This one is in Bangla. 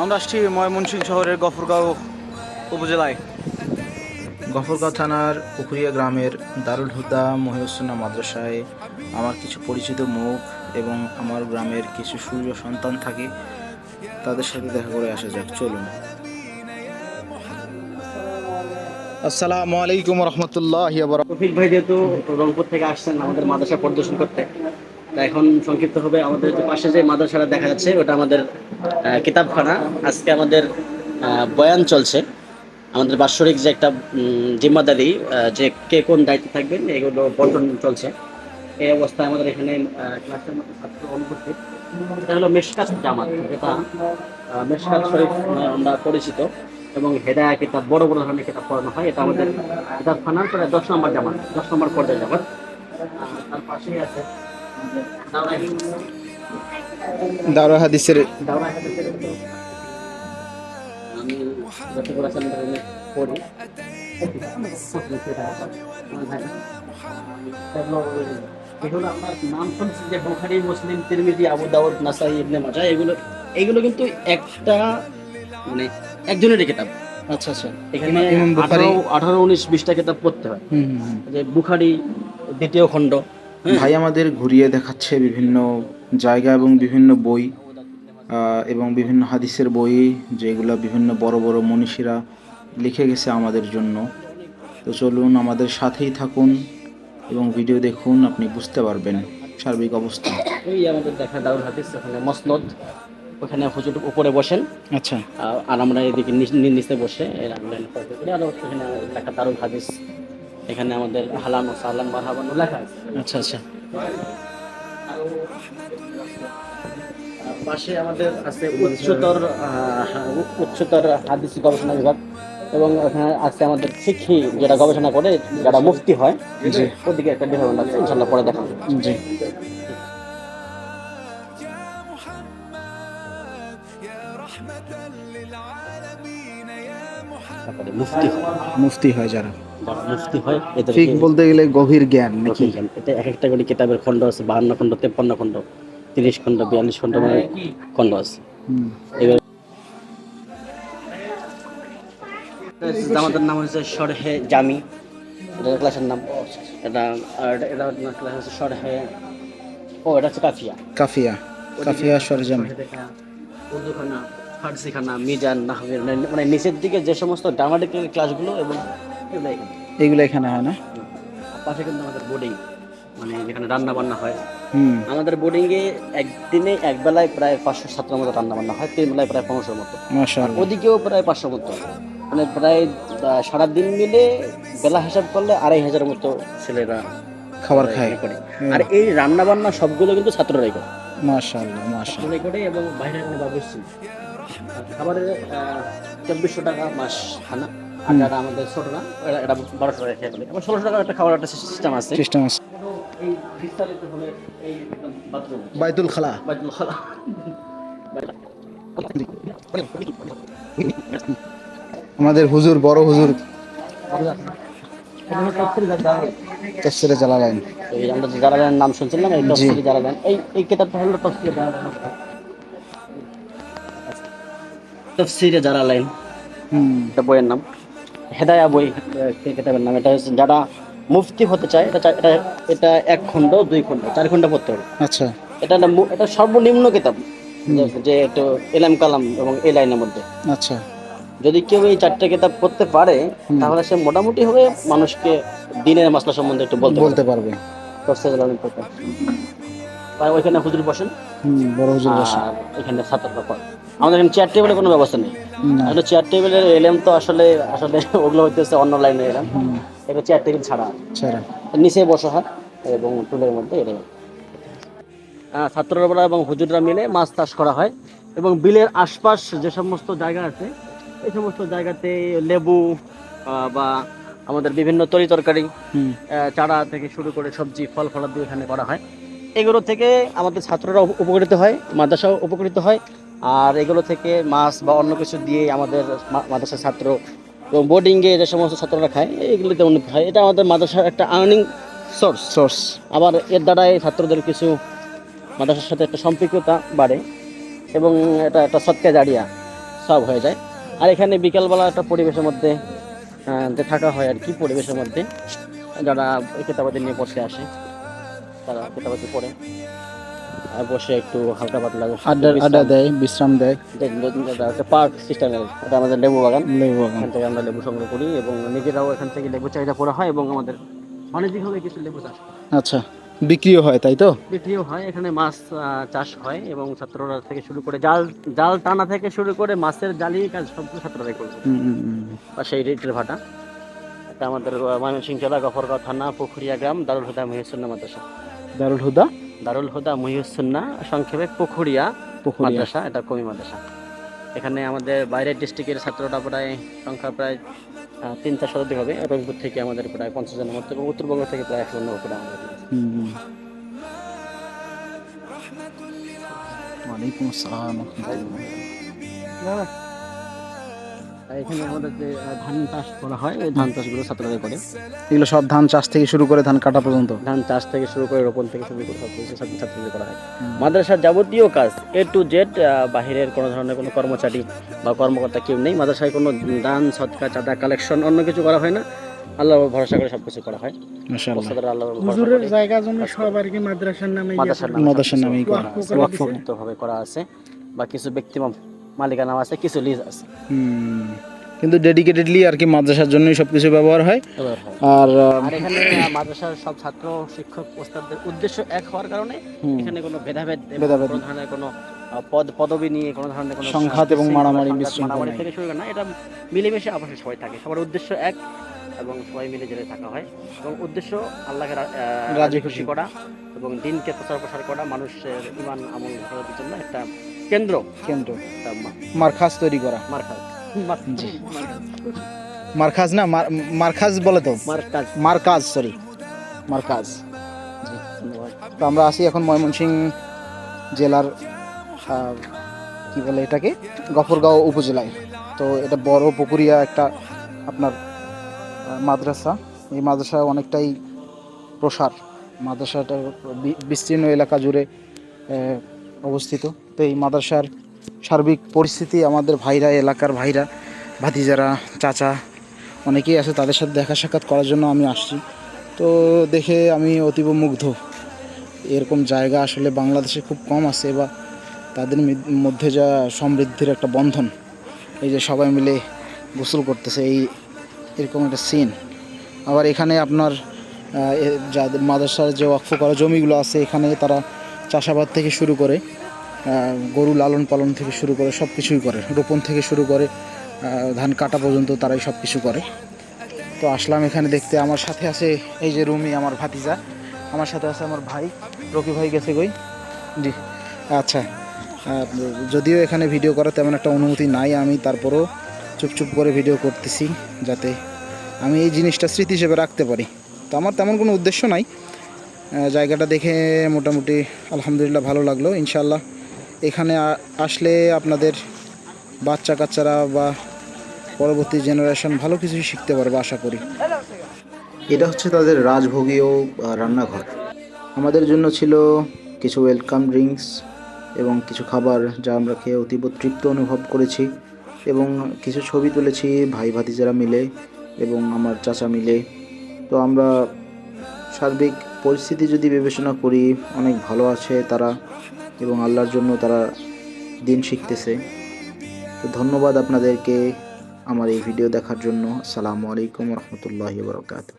আমরা আসছি ময়মনসিংহ শহরের গফরগাঁও উপজেলায়। গফরগাঁও থানার পুকুরিয়া গ্রামের দারুল হুদা মহিউসুন্নাহ মাদ্রাসায় আমার কিছু পরিচিত মুখ এবং আমার গ্রামের কিছু সূর্য সন্তান থাকে, তাদের সাথে দেখা করে আসা যাক, চলুন। আসসালামু আলাইকুম রহমতুল্লাহ। রফিক ভাই যেহেতু রংপুর থেকে আসছেন আমাদের মাদ্রাসা পরিদর্শন করতে, তা এখন সংক্ষিপ্ত হবে আমাদের যে পাশে যে মাদ্রাসাটা দেখা যাচ্ছে ওটা আমাদের কিতাবখানা। আজকে আমাদের বয়ান চলছে, আমাদের বাৎসরিক যে একটা জিম্মাদারি, যে কে কোন দায়িত্বে থাকবেন এগুলো বন্টন চলছে। এই অবস্থায় আমাদের এখানে ক্লাসের মধ্যে ছাত্র অনুপস্থিত। এটা হলো মেশকাত জামাত, যেটা মেশকাত শরীফ আমরা পরিচিত, এবং হেদায়া কিতাব বড় বড় ধরনের কিতাব পড়ানো হয়। এটা আমাদের কিতাবখানার প্রায় 10 নম্বর জামাত, 10 নম্বর পর্যায়ে জামাত। তার পাশেই আছে দারুল হাদিসের দাওরা হাদিসের আমি যত করে পড়ি এগুলো আপনার নাম শুনছি যে বুখারী, মুসলিম, তিরমিজি, আবু দাউদ, নাসাই, ইবনে মাজাহ, এগুলো এগুলো কিন্তু একটা মানে একজনেরই কিতাব। আচ্ছা আচ্ছা, এখানে ইমাম বুখারী 18, 19, 20টা কিতাব পড়তে হয়। যে বুখারী দ্বিতীয় খণ্ড। ভাই আমাদের ঘুরিয়ে দেখাচ্ছে বিভিন্ন জায়গা এবং বিভিন্ন বই এবং বিভিন্ন হাদিসের বই, যেগুলো বিভিন্ন বড় বড় মনীষীরা লিখে গেছে আমাদের জন্য। তো চলুন, আমাদের সাথেই থাকুন এবং ভিডিও দেখুন, আপনি বুঝতে পারবেন সার্বিক অবস্থা। এই আমাদের দেখা দারুল হাদিস, ওখানে মসনদ, ওখানে হুজুর উপরে বসেন, আচ্ছা আর আমরা এদিকে নিচে বসে রাখলেন। আর এখানে লেখা দারুল হাদিস, এখানে আমাদের হালান ও সালান মারহাবান লেখা আছে। আচ্ছা আচ্ছা, পাশে আমাদের আছে উচ্চতর হাদিস গবেষণা বিভাগ, এবং ওখানে আছে আমাদের শিক্ষী, যেটা গবেষণা করে যারা মুফতি হয়, জি ওদিকে একটা ডিপার্টমেন্ট আছে, ইনশাল্লাহ পরে দেখাবো। জি। তারপরে মুফতি হয়, মুফতি হয় যারা, যারা মুফতি হয় এদের ঠিক বলতে গেলে গভীর জ্ঞান নাকি? এটা এক একটা করে কিতাবের খণ্ড আছে, 52 খণ্ড, 53 খণ্ড, 30 খণ্ড, 42 খণ্ড মানে খণ্ড আছে। এবার জামাতের নাম হচ্ছে শরহে জামি, এটা ক্লাসের নাম। এটা আর এটা ক্লাস হচ্ছে শরহে, এটা হচ্ছে কাফিয়া। কাফিয়া, কাফিয়া সরজামি। উর্দুখানা, ফার্সিখানা, মিজান, নাহবের, মানে নিচের দিকে যে সমস্ত গ্রামাটিক্যাল ক্লাসগুলো, এবং এগুলো এখানে। এগুলো এখানে হয় না? আর পাশে কিন্তু আমাদের বোর্ডিং, মানে যেখানে রান্না বান্না হয়। হুম, আমাদের বোর্ডিংয়ে একদিনে একবেলায় প্রায় 500 ছাত্রের মতো রান্না বান্না হয়, 3 বেলায় প্রায় 500 মতো, মাশাআল্লাহ। ওদিকেও প্রায় 500 মতো, মানে প্রায় সারাদিন মিলে বেলা হিসাব করলে 2500 মতো ছেলেরা খাবার খায়। করে। আর এই রান্না বান্না সবগুলো কিন্তু ছাত্ররাই করে, মাশাআল্লাহ মাশাআল্লাহ। ছাত্ররাই করে, এবং বাইরে কোনো বাবু ছিল। খাবারের 2400 টাকা মাস খানা। আর যারা আমাদের ছোটরা, এটা 1200 টাকা খেয়ে ফেলে, এবং 1600 টাকার একটা খাবার একটা সিস্টেম আছে। সিস্টেম আছে। এই বিস্তারিত হলে এই বাথরুম, বাইতুল খালা। বাইতুল খালা। আমাদের হুজুর, বড় হুজুর তাফসীরে জালালাইন। এই আমরা যে জালালাইনের নাম শুনছিলাম, এই তাফসীরে জালালাইন, এই কিতাবটা হলো তাফসীরে জালালাইন। তাফসীরে জালালাইন এটা বইয়ের নাম। হেদায়া বই কিতাবের নাম। এটা হচ্ছে যারা মুফতি হতে চায়, এটা এটা 1 খণ্ড, 2 খণ্ড, 4 খণ্ড পড়তে হবে। আচ্ছা, এটা সর্বনিম্ন কিতাব, যে একটু এলাম কালাম এবং এই লাইনের মধ্যে। আচ্ছা। যদি কেউ এই 4টে কিতাব পড়তে পারে, তাহলে সে মোটামুটি হবে মানুষকে দিনের মাসলা সম্বন্ধে একটু বলতে পারবে। আর ওইখানে হুজুর বসেন, বড় হুজুর বসে। আর এখানে ছাত্ররা পড়ে। আমাদের এখানে চেয়ার টেবিলের কোনো ব্যবস্থা নেই। না। আসলে চেয়ার টেবিলের এলেম তো আসলে আসলে ওগুলো হইতেছে অন্য লাইনে এলাম, এটা চেয়ার টেবিল ছাড়া ছাড়া। নিচে বসা হয় এবং টুলের মধ্যে এলে ছাত্ররা এবং হুজুররা মিলে মাছ চাষ করা হয়। এবং বিলের আশপাশ যে সমস্ত জায়গা আছে, এই সমস্ত জায়গাতে লেবু বা আমাদের বিভিন্ন তরি তরকারি, চারা থেকে শুরু করে সবজি, ফল ফলাদি এখানে করা হয়। এগুলো থেকে আমাদের ছাত্ররা উপকৃত হয়, মাদ্রাসাও উপকৃত হয়। আর এগুলো থেকে মাছ বা অন্য কিছু দিয়ে আমাদের মাদ্রাসার ছাত্র এবং বোর্ডিংয়ে যে সমস্ত ছাত্ররা খায়, এইগুলিতে উন্নতি হয়। এটা আমাদের মাদ্রাসার একটা আর্নিং সোর্স। আবার এর দ্বারাই ছাত্রদের কিছু মাদ্রাসার সাথে একটা সম্পৃক্ততা বাড়ে, এবং এটা একটা সদকা জারিয়া। সব হয়ে যায়। আর এখানে বিকালবেলা একটা পরিবেশের মধ্যে যে থাকা হয় আর কি, পরিবেশের মধ্যে যারা কিতাবাদি নিয়ে পড়তে আসে তারা কিতাবাদি পড়ে আর বসে একটু হালকা পাতলা আড্ডা দেয়, বিশ্রাম দেয়। একটা পার্ক সিস্টেমের, এটা আমাদের লেবু বাগান। লেবু বাগান। এখান থেকে আমরা লেবু সংগ্রহ করি এবং নিজেরাও এখান থেকে লেবু চাহিদা করা হয় এবং আমাদের বাণিজ্যিকভাবে কিছু লেবু চাষ করা হয়। আচ্ছা, বিক্রিও হয় তাই তো? বিক্রিও হয়। এখানে মাছ চাষ হয় এবং ছাত্ররা থেকে শুরু করে জাল জাল টানা থেকে শুরু করে মাছের জালি কাজ সব ছাত্ররাই করবে। পাশে এই রেটের ভাটা, এটা আমাদের ময়মনসিংহ জেলা গফরগাঁও থানা পুখুরিয়া গ্রাম দারুল হুদা মহিউসুন্নাহ মাদ্রাসা। দারুল হুদা দারুল হুদা মহিউসুন্নাহ, সংক্ষেপে পুখুরিয়া মাদ্রাসা, এটা কমি মাদ্রাসা। এখানে আমাদের বাইরের ডিস্ট্রিক্টের ছাত্ররা প্রায় সংখ্যা প্রায় 3-4 শতাধিক হবে। রংপুর থেকে আমাদের প্রায় 50 জনের মতো এবং উত্তরবঙ্গ থেকে প্রায় 100 জনের উপরে আমাদের। ওয়ালাইকুম আসসালাম। এখানে আমাদের যে ধান চাষ করা হয়, এই ধান চাষগুলো ছাত্ররা করে। এগুলো সব ধান চাষ থেকে শুরু করে ধান কাটা পর্যন্ত? ধান চাষ থেকে শুরু করে রোপণ থেকে শুরু করে সব কিছু ছাত্রদের করা হয়। মাদ্রাসার যাবতীয় কাজ A to Z, বাহিরের কোনো ধরনের কোনো কর্মচারী বা কর্মকর্তা কেউ নেই। মাদ্রাসায় কোনো দান সদকা চাঁদা কালেকশন অন্য কিছু করা হয় না, আল্লাহর ভরসা করে সব কিছু করা হয়। মাশাআল্লাহ। আল্লাহর হুজুরের জায়গা জমি সব আর কি মাদ্রাসার নামে মাদ্রাসার নামেই করা ভাবে করা আছে, বা কিছু ব্যক্তি মালিকানাও আছে, কিছু লিজ আছে। কিন্তু ডেডিকেটেডলি আর কি মাদ্রাসার জন্যই সবকিছু ব্যবহার হয়। আর এখানে মাদ্রাসার সব ছাত্র শিক্ষক ওস্তাদদের উদ্দেশ্য এক হওয়ার কারণে এখানে কোনো ভেদাভেদ কোনো ধরনের কোনো পদবি নিয়ে কোনো ধরনের কোনো সংঘাত এবং মারামারি থেকে শুরু করে না, এটা মিলেমিশে আপসে সবাই থাকে, সবার উদ্দেশ্য এক এবং সবাই মিলে জেলে থাকা হয় এবং উদ্দেশ্য আল্লাহকে রাজি খুশি করা এবং দিনকে প্রসার করা, মানুষের ঈমান আমল করার জন্য একটা কেন্দ্র মারকাজ তৈরি করা। মারকাজ না, মারকাজ বলে তো, মারকাজ, সরি মারকাজ। তো আমরা আছি এখন ময়মনসিংহ জেলার কি বলে এটাকে, গফরগাঁও উপজেলায়। তো এটা বড় পুকুরিয়া একটা আপনার মাদ্রাসা। এই মাদ্রাসা অনেকটাই প্রসার, মাদ্রাসাটা বিস্তীর্ণ এলাকা জুড়ে অবস্থিত। তো এই মাদ্রাসার সার্বিক পরিস্থিতি আমাদের ভাইরা, এলাকার ভাইরা, ভাতিজারা, চাচা অনেকেই আছে, তাদের সাথে দেখা সাক্ষাৎ করার জন্য আমি আসছি। তো দেখে আমি অতীব মুগ্ধ। এরকম জায়গা আসলে বাংলাদেশে খুব কম আছে, বা তাদের মধ্যে যা সমৃদ্ধির একটা বন্ধন, এই যে সবাই মিলে গোসল করতেছে, এরকম একটা সিন। আবার এখানে আপনার যাদের মাদ্রাসার যে ওয়াকফ করা জমিগুলো আছে, এখানে তারা চাষাবাদ থেকে শুরু করে গরু লালন পালন থেকে শুরু করে সব কিছুই করে, রোপণ থেকে শুরু করে ধান কাটা পর্যন্ত তারাই সব কিছু করে। তো আসলাম এখানে দেখতে। আমার সাথে আছে এই যে রুমি, আমার ভাতিজা, আমার সাথে আছে আমার ভাই রকি ভাই, গেছে কই? জি আচ্ছা। যদিও এখানে ভিডিও করা তেমন একটা অনুমতি নাই, আমি তারপরও চুপচুপ করে ভিডিও করতেছি যাতে আমি এই জিনিসটা স্মৃতি হিসেবে রাখতে পারি। তো আমার তেমন কোনো উদ্দেশ্য নাই, জায়গাটা দেখে মোটামুটি আলহামদুলিল্লাহ ভালো লাগলো। ইনশাল্লাহ এখানে আসলে আপনাদের বাচ্চা কাচ্চারা বা পরবর্তী জেনারেশন ভালো কিছুই শিখতে পারবে আশা করি। এটা হচ্ছে তাদের রাজভোগীয় রান্নাঘর। আমাদের জন্য ছিল কিছু ওয়েলকাম ড্রিঙ্কস এবং কিছু খাবার, যা আমরা খেয়ে অতীব তৃপ্ত অনুভব করেছি এবং কিছু ছবি তুলেছি ভাই ভাতিজারা মিলে এবং আমার চাচা মিলে। তো আমরা সার্বিক পরিস্থিতি যদি বিবেচনা করি, অনেক ভালো আছে তারা এবং আল্লাহর জন্য তারা দিন শিখতেছে। তো ধন্যবাদ আপনাদেরকে আমার এই ভিডিও দেখার জন্য। আসসালামু আলাইকুম রহমতুল্লাহি ওয়া বারাকাতুহু।